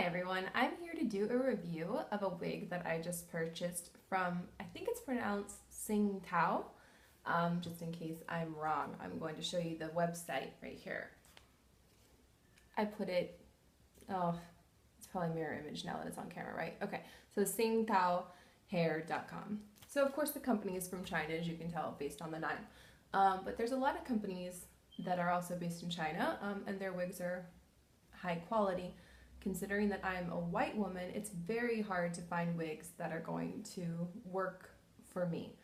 everyone, I'm here to do a review of a wig that I just purchased from, I think it's pronounced Tsingtao. Just in case I'm wrong, I'm going to show you the website right here. I put it, oh, it's probably mirror image now that it's on camera, right? Okay, so tsingtaohair.com. So of course the company is from China, as you can tell based on the name. But there's a lot of companies that are also based in China, and their wigs are high quality. Considering that I'm a white woman, it's very hard to find wigs that are going to work for me.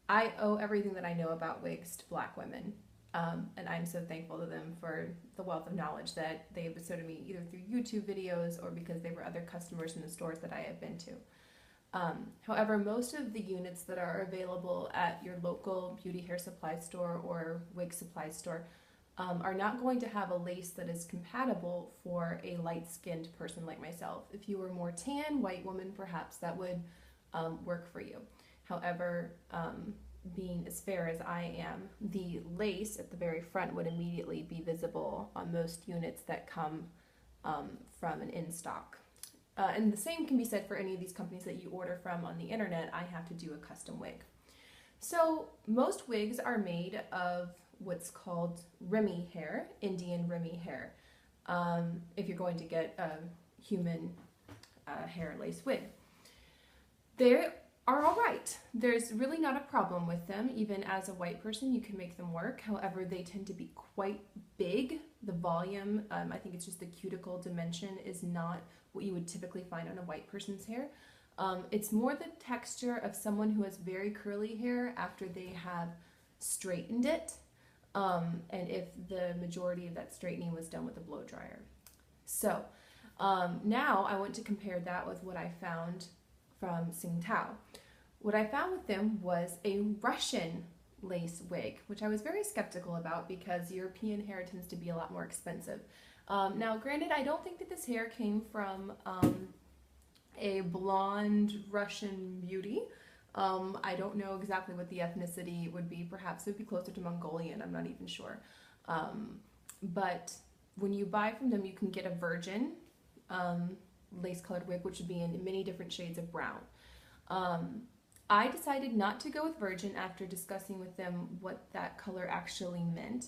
I owe everything that I know about wigs to black women, and I'm so thankful to them for the wealth of knowledge that they have bestowed on me, either through YouTube videos or because they were other customers in the stores that I have been to. However, most of the units that are available at your local beauty hair supply store or wig supply store are not going to have a lace that is compatible for a light-skinned person like myself. If you were more tan, white woman, perhaps that would work for you. However, being as fair as I am, the lace at the very front would immediately be visible on most units that come from an in-stock. And the same can be said for any of these companies that you order from on the internet. I have to do a custom wig. So most wigs are made of what's called Remy hair, Indian Remy hair, if you're going to get a human hair lace wig. They are all right. There's really not a problem with them. Even as a white person, you can make them work. However, they tend to be quite big. The volume, I think it's just the cuticle dimension, is not what you would typically find on a white person's hair. It's more the texture of someone who has very curly hair after they have straightened it. And if the majority of that straightening was done with a blow dryer. So now I want to compare that with what I found from Tsingtao. What I found with them was a Russian lace wig, which I was very skeptical about because European hair tends to be a lot more expensive. Now granted, I don't think that this hair came from a blonde Russian beauty. I don't know exactly what the ethnicity would be. Perhaps it would be closer to Mongolian. I'm not even sure. But when you buy from them, you can get a virgin lace-colored wig, which would be in many different shades of brown. I decided not to go with virgin after discussing with them what that color actually meant,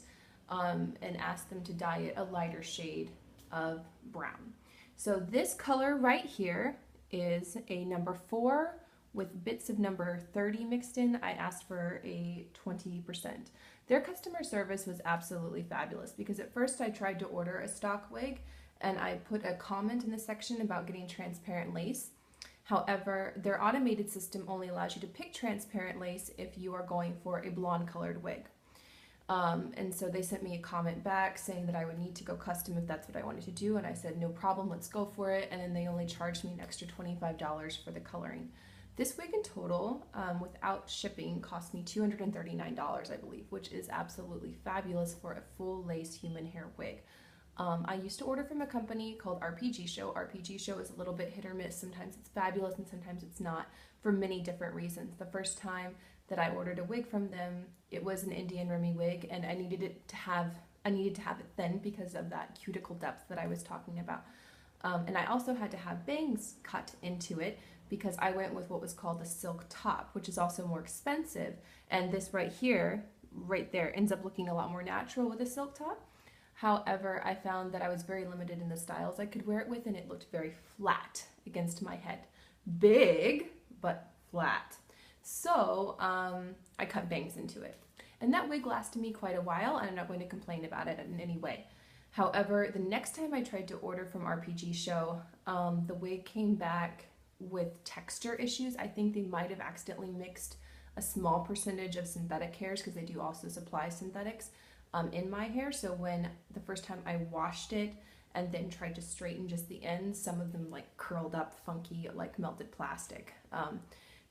and asked them to dye it a lighter shade of brown. So this color right here is a number 4 with bits of number 30 mixed in. I asked for a 20%. Their customer service was absolutely fabulous because at first I tried to order a stock wig and I put a comment in the section about getting transparent lace. However, their automated system only allows you to pick transparent lace if you are going for a blonde colored wig. And so they sent me a comment back saying that I would need to go custom if that's what I wanted to do, and I said no problem, let's go for it. And then they only charged me an extra $25 for the coloring. This wig in total, without shipping, cost me $239, I believe, which is absolutely fabulous for a full lace human hair wig. I used to order from a company called RPG Show. RPG Show is a little bit hit or miss. Sometimes it's fabulous and sometimes it's not, for many different reasons. The first time that I ordered a wig from them, it was an Indian Remy wig, and I needed to have it thin because of that cuticle depth that I was talking about. And I also had to have bangs cut into it because I went with what was called a silk top, which is also more expensive. And this right here, right there, ends up looking a lot more natural with a silk top. However, I found that I was very limited in the styles I could wear it with, and it looked very flat against my head. Big, but flat. So I cut bangs into it. And that wig lasted me quite a while, and I'm not going to complain about it in any way. However, the next time I tried to order from RPG Show, the wig came back with texture issues. I think they might have accidentally mixed a small percentage of synthetic hairs, because they do also supply synthetics, in my hair. So when the first time I washed it and then tried to straighten just the ends, some of them like curled up funky like melted plastic.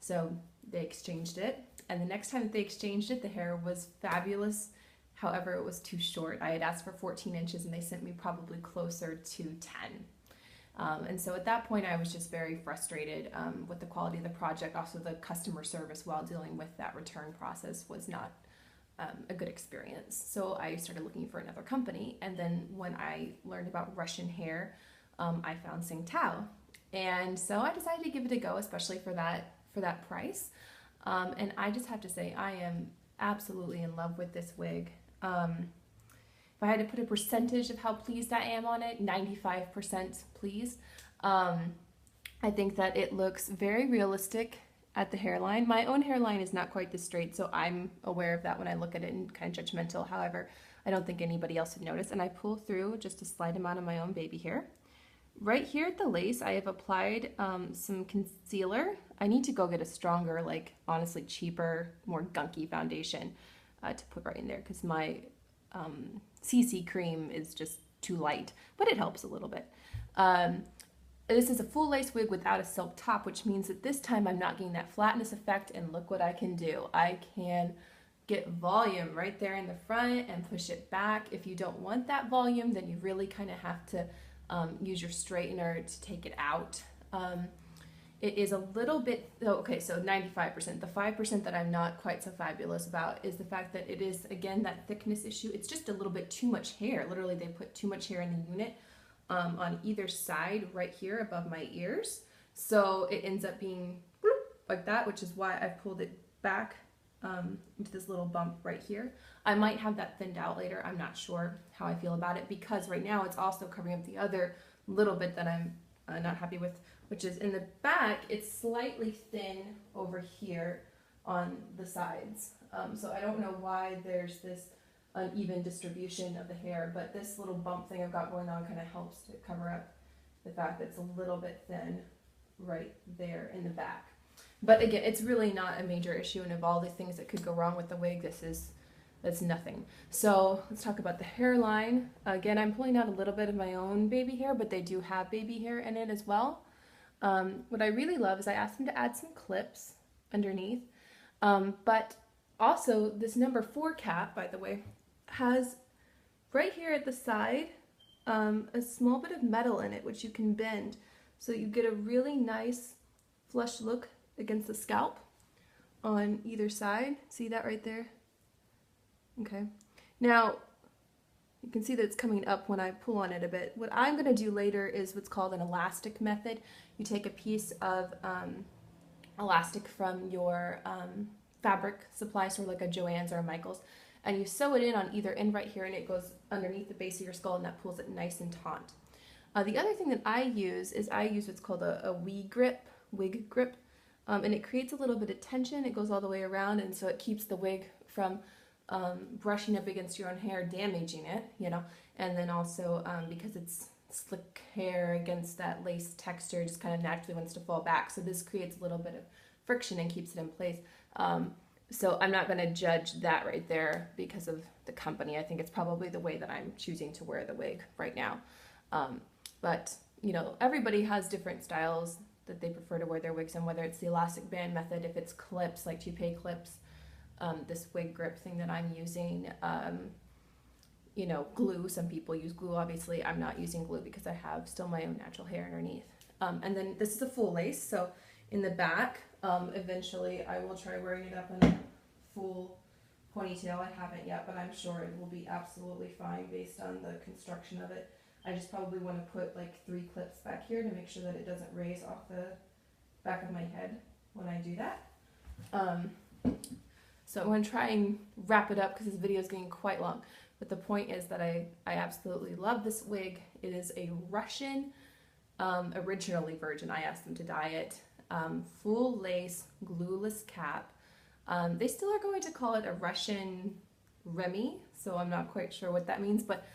So they exchanged it, and the next time that they exchanged it, the hair was fabulous. However, it was too short. I had asked for 14 inches and they sent me probably closer to 10. And so at that point I was just very frustrated with the quality of the project. Also, the customer service while dealing with that return process was not a good experience. So I started looking for another company, and then when I learned about Russian hair, I found Tsingtao. And so I decided to give it a go, especially for that price. And I just have to say, I am absolutely in love with this wig. If I had to put a percentage of how pleased I am on it, 95% pleased. I think that it looks very realistic at the hairline. My own hairline is not quite this straight, so I'm aware of that when I look at it and kind of judgmental. However, I don't think anybody else would notice. And I pull through just a slight amount of my own baby hair. Right here at the lace, I have applied some concealer. I need to go get a stronger, like honestly cheaper, more gunky foundation to put right in there because my CC cream is just too light, but it helps a little bit. This is a full lace wig without a silk top, which means that this time I'm not getting that flatness effect, and look what I can do. I can get volume right there in the front and push it back. If you don't want that volume, then you really kind of have to use your straightener to take it out. It is a little bit, okay, so 95%. The 5% that I'm not quite so fabulous about is the fact that it is, again, that thickness issue. It's just a little bit too much hair. Literally, they put too much hair in the unit on either side right here above my ears. So it ends up being like that, which is why I've pulled it back into this little bump right here. I might have that thinned out later. I'm not sure how I feel about it because right now it's also covering up the other little bit that I'm not happy with, which is in the back. It's slightly thin over here on the sides. So I don't know why there's this uneven distribution of the hair, but this little bump thing I've got going on kind of helps to cover up the fact that it's a little bit thin right there in the back. But again, it's really not a major issue, and of all the things that could go wrong with the wig, that's nothing. So let's talk about the hairline. Again, I'm pulling out a little bit of my own baby hair, but they do have baby hair in it as well. What I really love is I asked them to add some clips underneath, but also this number 4 cap, by the way, has right here at the side a small bit of metal in it, which you can bend, so you get a really nice flush look against the scalp on either side. See that right there? Okay. Now, you can see that it's coming up when I pull on it a bit. What I'm going to do later is what's called an elastic method. You take a piece of elastic from your fabric supply store, like a Joann's or a Michael's, and you sew it in on either end right here, and it goes underneath the base of your skull, and that pulls it nice and taut. The other thing that I use is what's called a wig grip, and it creates a little bit of tension. It goes all the way around, and so it keeps the wig from brushing up against your own hair, damaging it, you know, and then also because it's slick hair against that lace texture, it just kind of naturally wants to fall back. So this creates a little bit of friction and keeps it in place. So I'm not going to judge that right there because of the company. I think it's probably the way that I'm choosing to wear the wig right now. But, you know, everybody has different styles that they prefer to wear their wigs in, whether it's the elastic band method, if it's clips, like toupee clips, this wig grip thing that I'm using, you know, glue. Some people use glue. Obviously, I'm not using glue because I have still my own natural hair underneath. And then this is a full lace, so in the back, eventually I will try wearing it up in a full ponytail. I haven't yet, but I'm sure it will be absolutely fine based on the construction of it. I just probably want to put like 3 clips back here to make sure that it doesn't raise off the back of my head when I do that. So I'm going to try and wrap it up because this video is getting quite long. But the point is that I absolutely love this wig. It is a Russian, originally virgin. I asked them to dye it. Full lace, glueless cap. They still are going to call it a Russian Remy, so I'm not quite sure what that means. But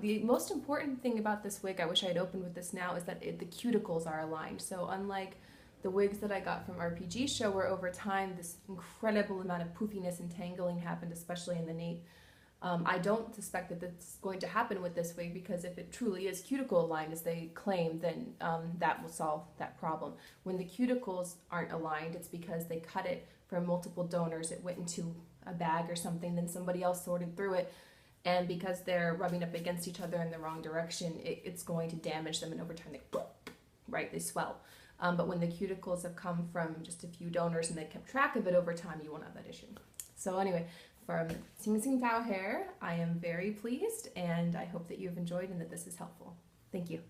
the most important thing about this wig, I wish I had opened with this now, is that the cuticles are aligned. So unlike the wigs that I got from RPG Show, where over time this incredible amount of poofiness and tangling happened, especially in the nape, I don't suspect that that's going to happen with this wig, because if it truly is cuticle aligned as they claim, then that will solve that problem. When the cuticles aren't aligned, it's because they cut it from multiple donors. It went into a bag or something, then somebody else sorted through it, and because they're rubbing up against each other in the wrong direction, it's going to damage them, and over time they swell. But when the cuticles have come from just a few donors and they kept track of it over time, you won't have that issue. So anyway, from Tsingtao hair, I am very pleased, and I hope that you've enjoyed and that this is helpful. Thank you.